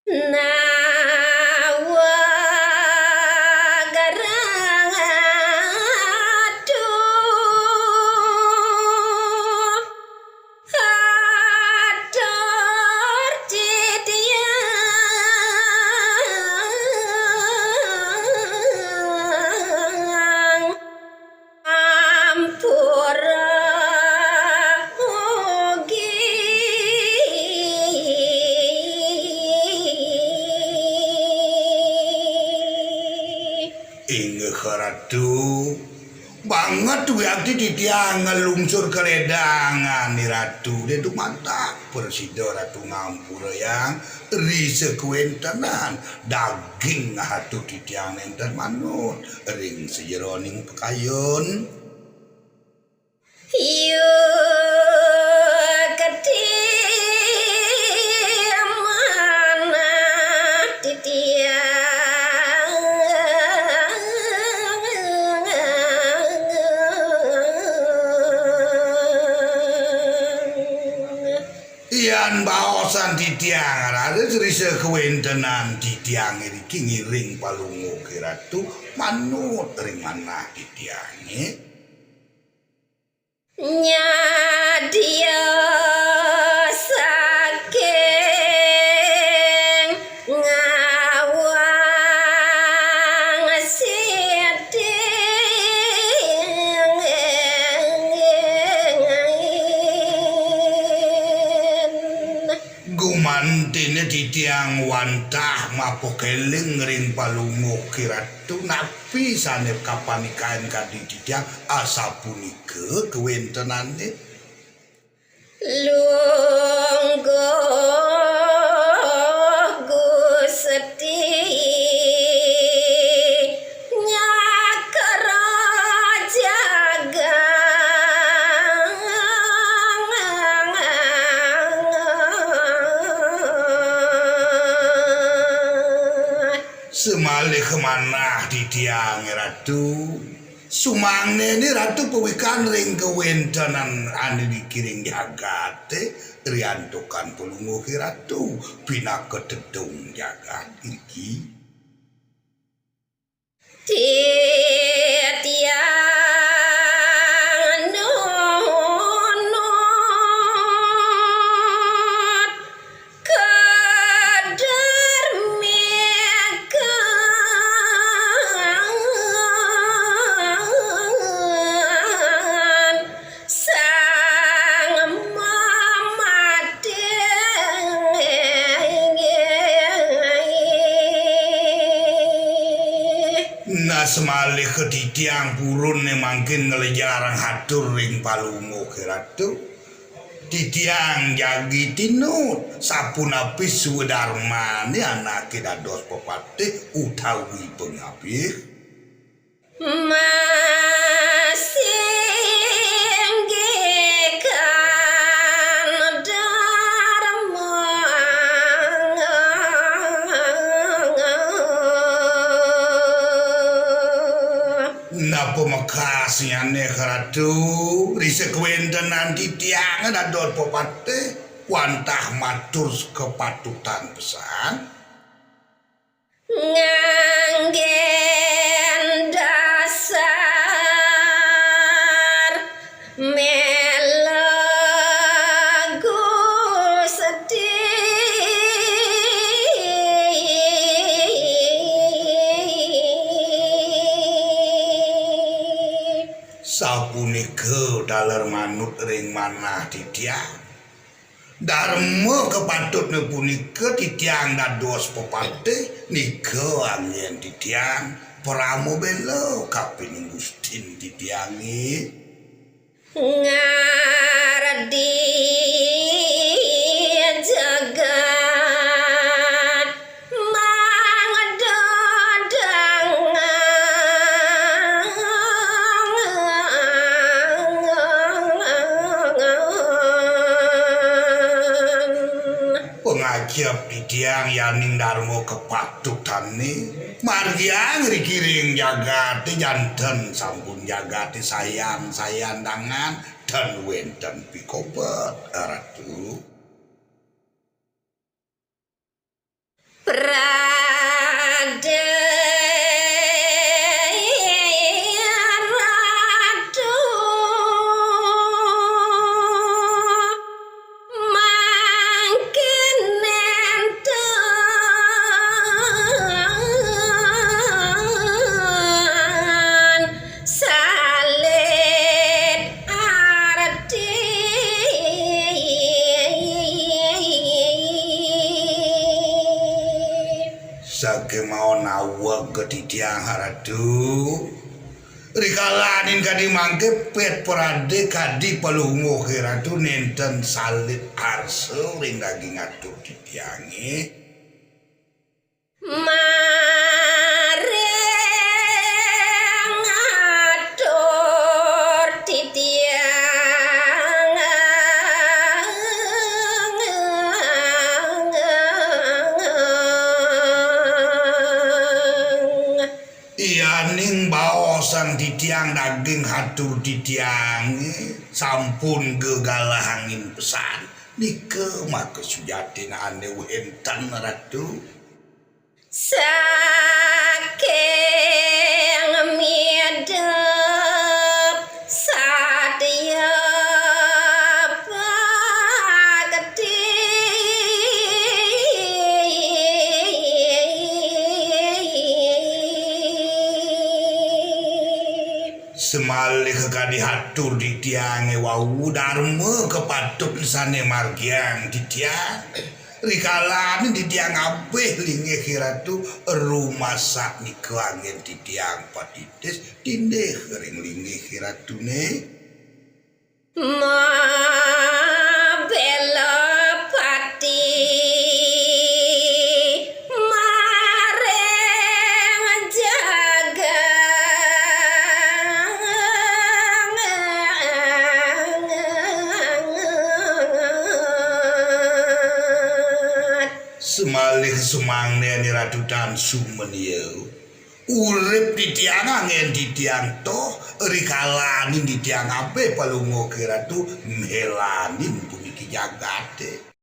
Nawagaratu hator citiang ampura ugi Inggih Ratu banget we abdi di tiang ngelungsur ke ledangan ni Ratu dia tu mantap persida Ratu ngampura yang risa kuentenan daging hatu di tiang enten manut ring sejeroning pekayun yu ketiamana titiang Ian baosan di tiang ada risa kuentenan di tiang iki ngiring palungu ke Ratu manut ring mana di tiange nyadia saking ngawang sidin gumantine di tiang wantah mapokeling ring palungu kiratu napi sanep kapanikahan kadi di tiang asapunika kewentenane lungguh Gusti nyakara jagat semalih kemana di tiang Ratu sumangne ni Ratu pewikan ring kewentenan ane dikiring jagate riantukan pelungu Ratu pina kededung jagat iki titiang nunut kadarmikan sang mamadeng nah semalih ke di tiang purun mangkin ngelejarang hatur ring palungu Ratu di tiang jagi tinut sapunapi sudarma ni anak dados pepatih utawi pengabih masinggikan dharma napa makasihane Ratu risa kewentenan di tiang dados pepatih wantah matur kepatutan pesan nganggen dasar melagu sedih sapunika daler manut ring manah di tiang Dharma kepatutna punika titiang dados pepatih nika anggen titiang pramo bela kapining Gustin titiange ngardi jagat pengajab titiang yaning dharma kepatutane margiang rikiring jagate janten sampun jagate sayan dangan dan wenten pikobet Ratu ke titiang ratu rikalanin kadi mangke pet perade kadi palungo ke ratu nenten salit arse ring daging atur titiange mareng atur titiang iyaning baosan titiang daging hatur titiange sampun gegalahangin pesan nike maka sujatina ane wentan ratu saking midep sadya pagati semalih kadi hatur di tiange wau dharma kepatut sane margiang di tiang rikalan di tiang abeh linge kiratu rumah sak nikeangen di tiang patitis tindeh kering linge kiratune bela pati mareng jaga semalih sumangne ni ratu tansu menieu urip di tiang angen di tiang toh rikalanin di tiang ape palungo kiratu melanin puniki jagate